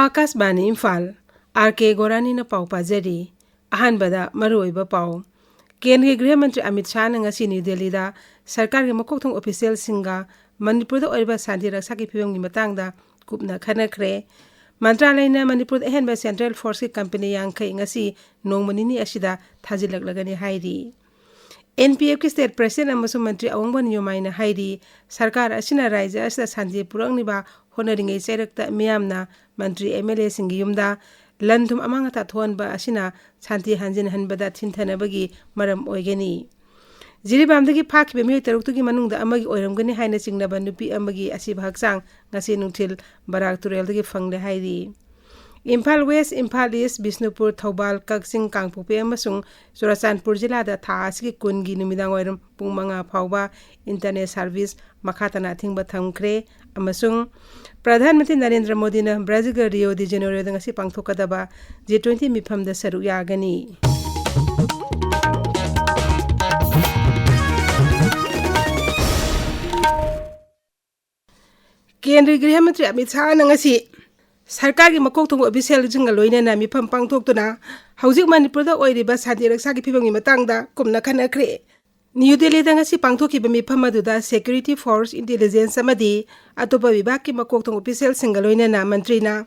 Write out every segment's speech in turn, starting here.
Akashbani Imphal R.K.Gorani na pau pajari ahanbada maruoiba pau Kendriya Griha Mantri Amit Shah na ngasi New Delhi da sarkar gi makokthong official singa Manipur da oiba santi raksa ki phibam gi matangda kupna khanakre Mantralay na Manipur da ahenba Central Force ki company yangkai ngasi nongmanini asida thajilaklagani hairi NPF ki state president amasung mantri awangban yomaina hairi sarkar asina raija asida santi purangniba honoringai chairakta miyamna mantri MLA singi yumda landum amangata thonba asina santi hanjin hanbada thinthanabagi maram oigani Jiribamdagi phakhiba miyoi taruktugi manungda amagi oiramgani haina chingnaba nupi amagi asiba haksang ngasi nungthil barak tureldagi fangle hairi Imphal West, Imphal East, Bishnupur, Thoubal, Kaksing, Kangpokpi amasung Churachandpur jilada tha asigi kungi numidang oiram pung 5 phauba internet service makhatana thingba thamkhre amasung Pradhan Mantri Narendra Modi na Brazil ga Rio de Janeiro da ngasi pangthokadaba G20 mifamda saru yagani Kendriya Griha Mantri Amit Shah na ngasi sarkar gi makokthong official jinga loina na mifam pangthoktuna haujik Manipur da oiriba santi raksa gi phibam gi matangda kumna khanakre New Delhi da ngasi pangthokhiba mifam aduda security force intelligence amadi atopa vibhag ki makokthong official singa loina na mantri na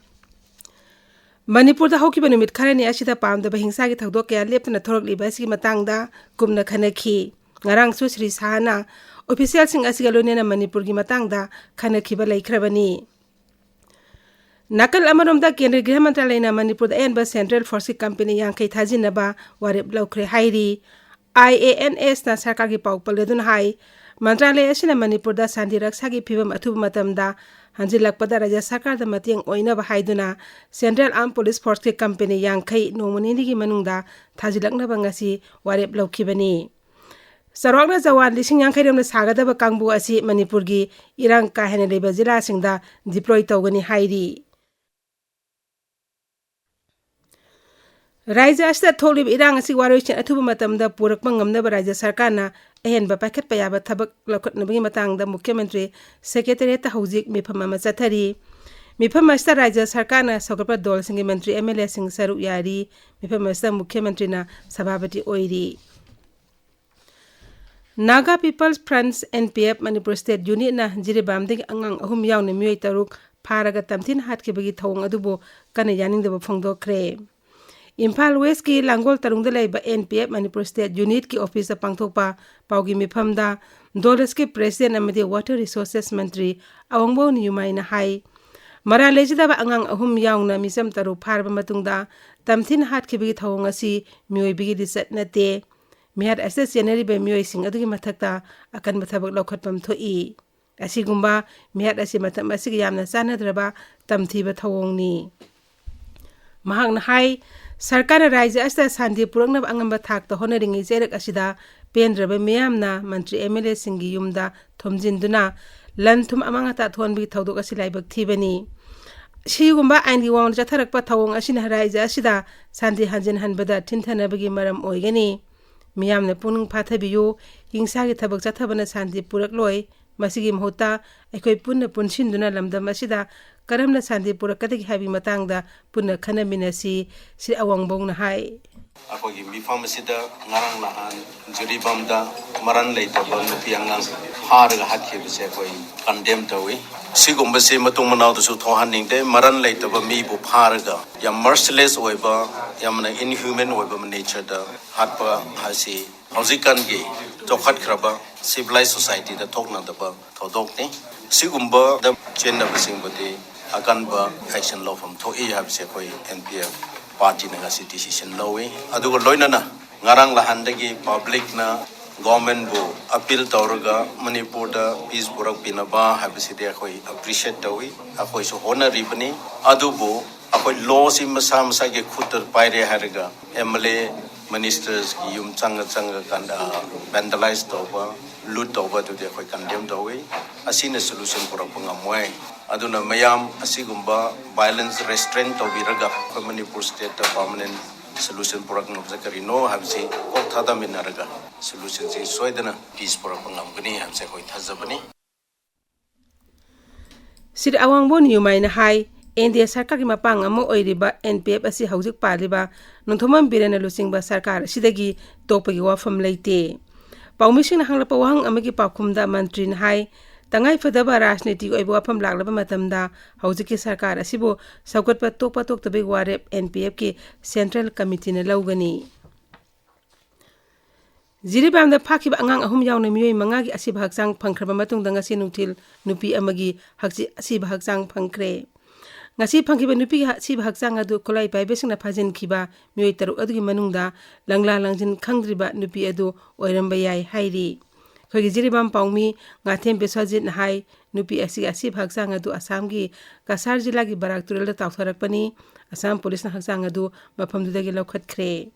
Manipur da hokiba numit kharani asida pamdaba hingsa gi thakdok kya leptana thorokliba asigi matangda kumna khanakhi ngarang su Sri Sahana official sing asiga loina na Manipur gi matangda khanakhiba laikhrabani Nakal amaromda Kendriya Griha Mantralay na Manipur da ahenba Central Force company yangkai thajinaba warep laukre hairi IANS na sarkar gi pau paledun hai Mantralay asina Manipur da santi raksa gi phibam athuba matamda hanjilakpada raja sarkar da matiang oinaba haiduna Central Armed Police Force ki company yangkai nongmanini gi manungda thajilaknaba ngasi warep laukhibani Sarokna Jawan lising yangkai ramna sagadaba kangbu asi Manipur gi irang ka hena leba jila singda deploy tawgani hairi Raija asida tholib irang asi waroichin athuba matamda purakpa ngamnaba raja sarkarna ahenba paikhatpa yaba thabak laukhatnabagi matangda Mukhyamantri Secretariat ta haujik mifam ama chathari mifam asida raja sarkarna saugapa dol singi mantri MLA sing saruk yari mifam asida Mukhyamantri na sabhabati oiri Naga People's Front NPF Manipur State Unit na jiribamdagi angang ahum yawna miyoi taruk pharaga tamthin hatkibagi thawng adubu kana yaningdaba phongdokre Imphal West ki Langol tarungda laiba NPF Manipur State Unit ki office da pangthokpa paugi mifamda Dolas ki president amadi water resources mantri awangbo ni yumaina hai mara lejidaba angang ahum yawna misam taru pharba matungda tamthin hatkibagi thawng asi miyoi bigi disat nate mihar assess January ba miyoi sing adugi mathakta akan mathabak laukhatpam thoi asigumba mihar asi matham asigi yamna chanadraba tamthiba thawongni mahakna hai Sarkar Raija asida santi puraknaba angamba thakta honoringai chairak asida pendraba miyamna mantri MLA singi yumda thomjinduna lanthum amangata thonbi thaudok asi laibak thibani sigumba aini wang chatharakpa thawong asina Raija asida santi hanjin hanbada thinthanabagi maram oigani miyamna punung phathabiyu hingsa gi thabak chathabana santi purakloi masigi mahota aikoi punna punsinduna lamdam asida karamna santi purakadagi habi matangda punna khanaminasi Sri Awangbong na hai akogi mifam asida ngarang nahan jiribamda maran leitaba nupi angang harga hatkibase koi condemn tawi sigumba se matung manaw su thohaningde maran leitaba mi bu pharga yam merciless oiba yamna inhuman oiba nature da hatpa hasi hausikan gi chokhat khraba civilized society da thokna daba thodokni sigumba da chenna basingbati akanba action law from thoi habse koi NPF party na ngasi decision lawi adugo loinana ngarang lahandagi public na government bu appeal tawraga Manipur da peace burak pinaba habse de koi appreciate tawi akoi so honor ribani adubo akoi law sim masa masa ge khutar paire harga MLA ministers ki yum changa kanda vandalize tawba loot tawba tu de koi condemn tawi asina solution burak pangamwai aduna mayam asigumba violence restraint tawbiraga Manipur state permanent solution purak nobjakari no habsi kok thada minaraga solution si soidana peace purak pangamgani habse koi thajabani Sri Awangbon yumaina hai NDA sarkar ki mapang amo oiriba NPF asi haujik paliba nonthomam birena luchingba sarkar sidagi topagi wafam leite paumishing na hanglapa wahang amagi pakhumda mantri na hai tangai fadaba rajniti oiba wafam laglaba matamda haujiki sarkar asibo saukatpa toktabe warep NPF ki Central Committee na laugani Jiribamda phakiba angang ahum yauna miyoi mangagi asiba hakchang phangkhraba matungda ngasi nungthil nupi amagi hakchi asiba hakchang phangkhre ngasi phangkiba nupi asiba hakchang adu kolai paibesingna phajin khiba miyoi taruk adugi manungda langla langjin khangdriba nupi adu oiramba yai hairi khogi jiribam paungmi ngathem besajit na hai nupi asiba hakchang adu asamgi kasar jila gi barak turel da tawtharakpani asam police na hakchang adu maphamdudagi lokhatkhre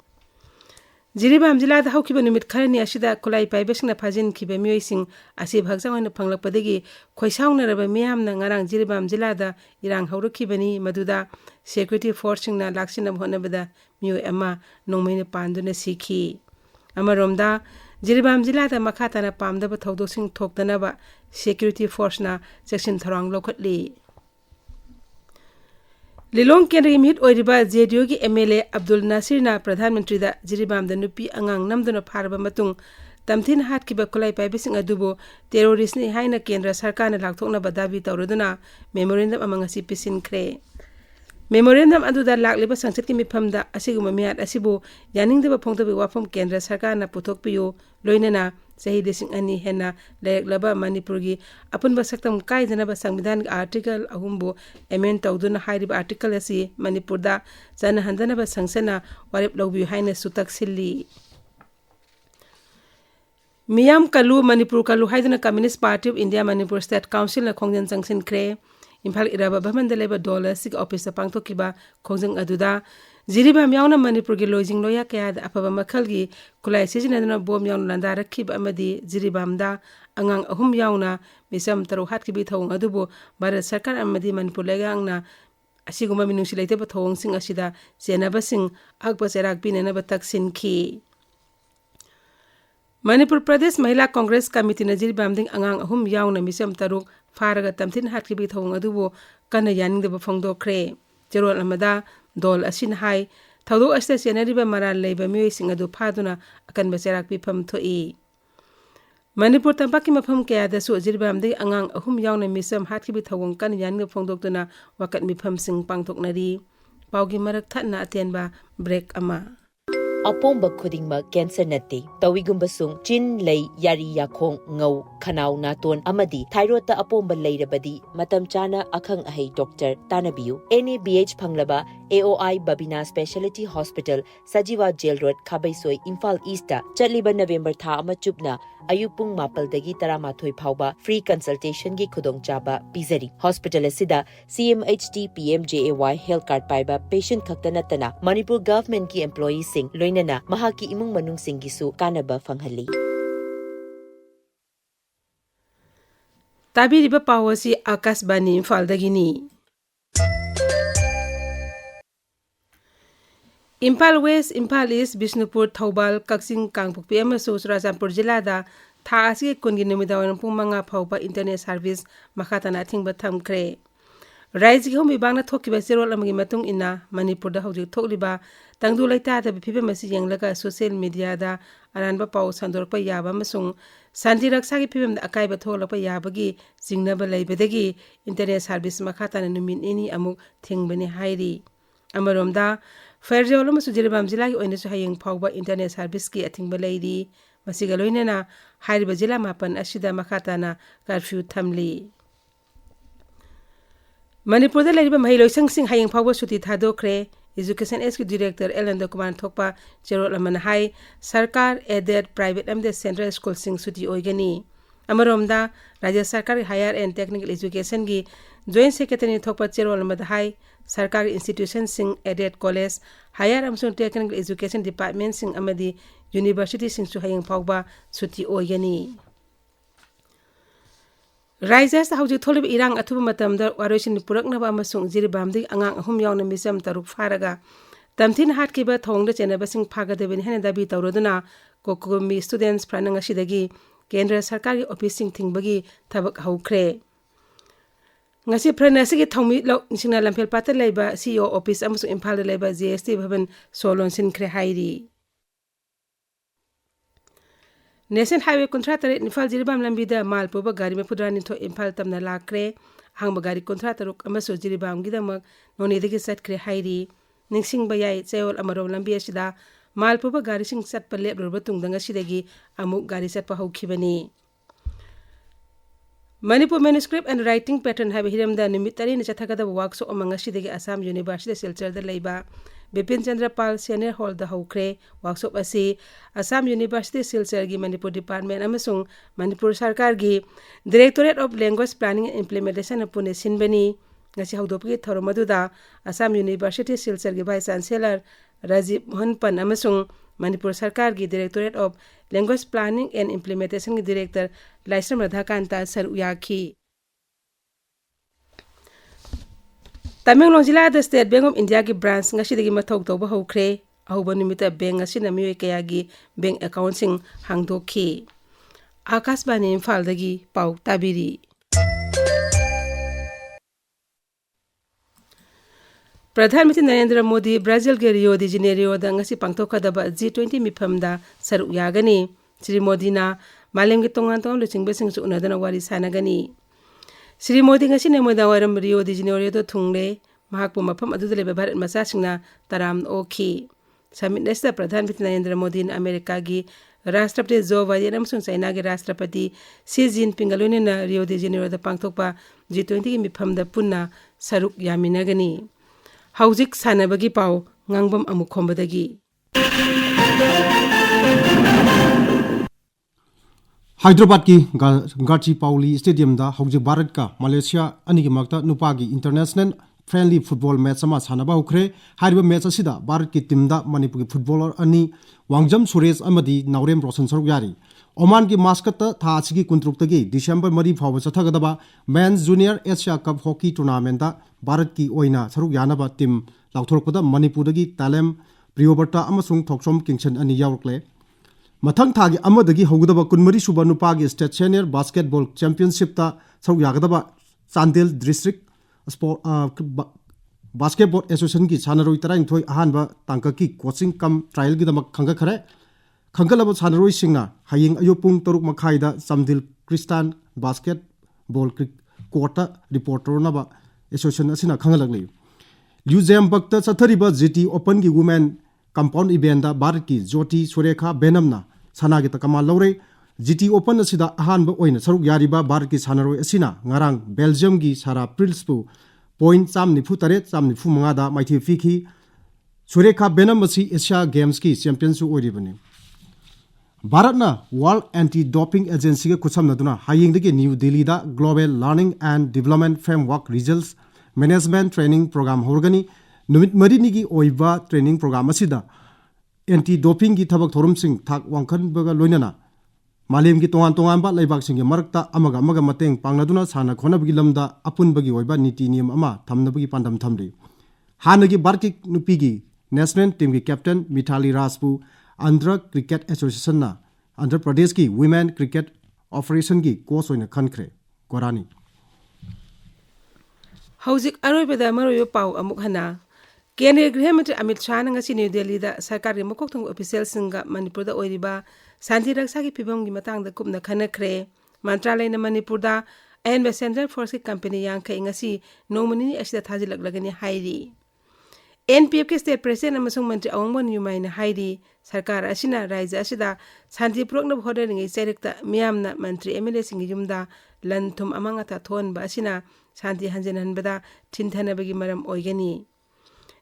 Jiribam jila da haukiba numit kharani asida kolai paibesingna phajin khiba miyoi asib hakchang oina phanglakpadagi khoisaungna raba miyamna ngarang Jiribam jila da irang haurukhibani maduda security force singna laksina bhonabada miyoi ama nongmaina panduna sikhi amaromda Jiribam jila da makhatana pamdaba thodosing thoktanaba security force na section tharang lokhatli Lilong Kendri Mit Oiriba JDU ki MLA Abdul Nasir na Pradhan Mantri da Jiribam da nupi angang namduna pharaba matung tamthin hat ki bakulai paibising adubo terrorist ni haina kendra sarkar na lakthokna badabi tawraduna memorandum amang asi pisin khre memorandum aduda lakliba sangchit ki mifamda asiguma miat asibo yaningdeba phongtabi wafam kendra sarkar na puthokpiyo loinana sahi desing ani hena leklaba Manipuri apunba saktam kaidanaba Samvidhan article ahumbo amend tawduna hairiba article asi Manipurda jana handanaba sangsana warep lawbi haina sutak silli Miyam Kalu Manipur Kalu haidana Communist Party of India Manipur State Council na khongjan jangsin khre Imphal iraba bhamanda leba dollar sig office pangthokiba khongjang aduda Jiribam yauna Manipur gi lojing loya kaya da apaba makhalgi kulai sijinaduna bom yauna landa rakhiba amadi Jiribam da angang ahum yauna misam taru hatkibi thawng adubo Bharat Sarkar amadi Manipur legangna asiguma minungsi leiteba thawng sing asida senaba sing akba serak binana taksin khi Manipur Pradesh Mahila Congress Committee na Jiribam ding angang ahum yauna misam taruk faraga tamthin hatkibi thawng adubo kana yaningdeba phongdokre jerol amada dol asin hai thawdo asta senariba maral leiba miyoi sing adu phaduna akan baserak pifam thoi Manipur tampaki mafam kaya da su Jiribam ding angang ahum yauna misam hatkibi thawng kan yaningda phongdoktuna wakat mifam sing pangthoknari paugi marak thatna atenba break ama Apomba khudingma cancer nate tawigumbasung chin lei yari yakhong ngau khanau naton amadi thyroid ta apomba leirabadi matam chana akhang ahei doctor tanabiu NABH phanglaba AOI Babina Specialty Hospital Sajiwa Jail Road Khabaisoi Imphal East ta chaliba November tha ama chupna ayupung mapal dagi taramathoi phauba free consultation gi khudong chaba pizari hospital asida CMHT PMJAY health card paiba patient khaktana tana Manipur government ki employees sing loinana mahaki imung manung sing gisu kanaba phanghalli Tabiriba pawasi Akashbani Imphal dagini Imphal West, Imphal East, Bishnupur, Thoubal, Kaksing, Kangpokpi amasu Churachandpur jilada tha asigi kungi numidawan pung manga phauba internet service makhatana thingba thamkhre Raiji hom bibangna thokiba serol amagi matung ina Manipur da hojik thokliba tangdu laita da bipibe masi yenglaga social media da aranba pau sandorpa yaba masung santi raksa gi pibem da akaiba tholapa yabagi jingnaba leibedagi internet service makhatana numin ini amuk thingbani hairi amaromda Fairjol amasu Jiribam jilagi oinasu hayeng phauba internet service ki athingba leiri masiga loinena hairiba jila mapan asida makhatana curfew thamli Manipur da leiriba mahiloisang sing hayeng phauba suti thadokre Education SQ Director Elanda Kumar Thokpa Cherol Amana Hai Sarkar aided private amde central school sing suti oigani amaromda Rajya Sarkar Higher and Technical Education gi Joint Secretary Thokpa Cherol Amada Hai Sarkar institution sing aided college Higher amsung Technical Education Department sing amadi University sing su hayeng phauba suti oigani Raijas hauji tholib irang athuba matamda waroisin puraknaba amasung Jiribam ding angang ahum yauna misam taruk faraga tamthin hatkiba thongda chenaba sing phagadebin hena dabi tawroduna kokumi students prananga sidagi Kendra Sarkar gi office sing thingbagi thabak haukhre ngasi pranasi ki thongmi lo singna lamphel pata leiba CEO office amusu Imphal leiba GST bhavan solon sin khre hairi National Highway contractor Imphal Jiribam lambida mal poba gari me pudrani tho Imphal tamna lakre hangba gari contractor amasu Jiribam gidamak noni degi sat khre hairi ningsing bayai chayol amaro lambi asida mal poba gari sing sat palle rurba tungdanga sidagi amuk gari sat pa haukhibani Manipur Manuscript and Writing Pattern have hiramda nimitari na chathagada workshop among asidagi Assam University Silchar da leiba Bipin Chandra Pal Senior Hall da haukre workshop asi Assam University Silchar gi Manipur Department amasung Manipur Sarkar gi Directorate of Language Planning and Implementation apune sinbani ngasi haudopgi thoromaduda Assam University Silchar gi Vice Chancellor Rajiv Mohanpan amasung Manipur Sarkar gi Directorate of Language Planning and Implementation gi Director Laisram Radhakanta Saruyaki Tamenglong Jila da State Bank of India gi branch ngasi dagi mathok toba haukre ahuba nimita bank ngasi na miyoy kaya gi bank account sing hangdokhi Akashbani Imphal dagi pau tabiri Pradhanmantri Narendra Modi Brazil ge Rio de Janeiro da ngasi pangthokadaba G20 mifamda saruk yagani Sri Modi na malem gi tongan tong luchingbe singsu unadana wari sanagani Sri Modi ngasi ne moda waram Rio de Janeiro to thungle mahakpu mafam adu leba Bharat macha singna taram okhi Summit nesta Pradhanmantri Narendra Modi na America gi Rashtrapati Joe Biden amsung China gi Rashtrapati Xi Jinping galone na Rio de Janeiro da pangthokpa G20 gi mifamda punna saruk yaminagani Haujik sanabagi pau ngangbam Amukhomba dagi Hyderabad ki Gachi Pauli Stadium da Haujik Bharat ka Malaysia ani ki makta nupa gi international friendly football match sama sanaba hukre hariba match asida Bharat ki team da Manipur ki footballer ani Wangjam Suresh amadi Naurem Roshan saruk yari Oman ki Muscat tha asigi kuntruk tagi December mari phawa chathagadaba Men's Junior Asia Cup Hockey Tournament da Bharat ki oina saruk yanaba team lauthorokpada Manipur dagi Talem Priyoberta amasung Thoksom Kingston ani yaurkle Mathang thagi amadagi hogdaba kunmari suba nupa gi State Senior Basketball Championship ta saruk yagadaba Chandel District Sport Basketball Association ki sanaroi tarang thoi ahanba tangka ki coaching kam trial gi damak khanga khare Khangalaba sanaroi singna haying ayopung toruk makhaida Samdil Kristan Basketball Court reporter naba Association asina khangalagli Liuzem bakta chathariba GT Open gi women compound event da Bharat ki Jyoti Surekha Benamna sanagi takama lore GT Open asida ahanba oina saruk yariba Bharat ki sanaroi asina ngarang Belgium gi Sara Prilspu point samni futare samni fumanga da maithi fikhi Surekha Benam asi Asia Games ki champion su oribani Bharat na World Anti-Doping Agency ke kucham naduna haying de New Delhi da Global Learning and Development Framework Results Management Training Program horgani numit marini gi oiba training program asida anti-doping gi thabak thorum sing thak wangkhan baga loinana malem gi tongan ba laibak sing gi marakta amaga mateng pangnaduna sana khonab gi lamda apun bagi oiba niti niyam ama thamnabagi pandam thamri hanagi barki nupi gi national team gi captain Mithali Rajpu Andhra Cricket Association na Andhra Pradesh ki Women Cricket Operation ki coach oina khankhre Gorani Haujik aroibada maroyo pau amuk hana Kendriya Griha Mantri Amit Shah na ngasi New Delhi da sarkar gi mokok thong official singa Manipur da oiriba Shanti Raksa ki phibam gi matang da kupna khanakhre Mantralay na Manipur da and Central Force ki company yang khay ngasi nomani asida thajilak lagani hairi NPF ke state president amasung Mantri Awangban Yumai na hairi sarkar asina raija asida Shanti Purok na bhoda ngi chairekta miyam na Mantri MLA singi yumda lanthum amanga ta thon ba asina Shanti hanjanan bada thintana bagi maram oigani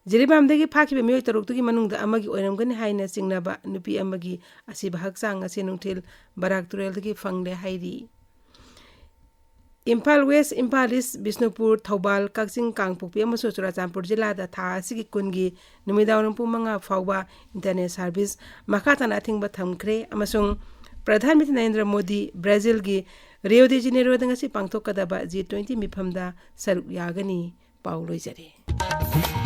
Jiribam dagi phakibe miyoy taruktugi manungda amagi oiramgani haina singnaba nupi amagi asiba hakchang ase nungthil barak turel dagi fangle hairi Imphal West, Imphal East, Bishnupur, Thobal, Kakching, Kangpokpi amasu Churachandpur jila da tha asigi kungi numidawnam pumanga fawba internet service makhatana thingba thamkhre amasung Pradhan Mantri Narendra Modi Brazil gi Rio de Janeiro da ngasi pangthokadaba G20 mifamda saruk yagani pauloi jare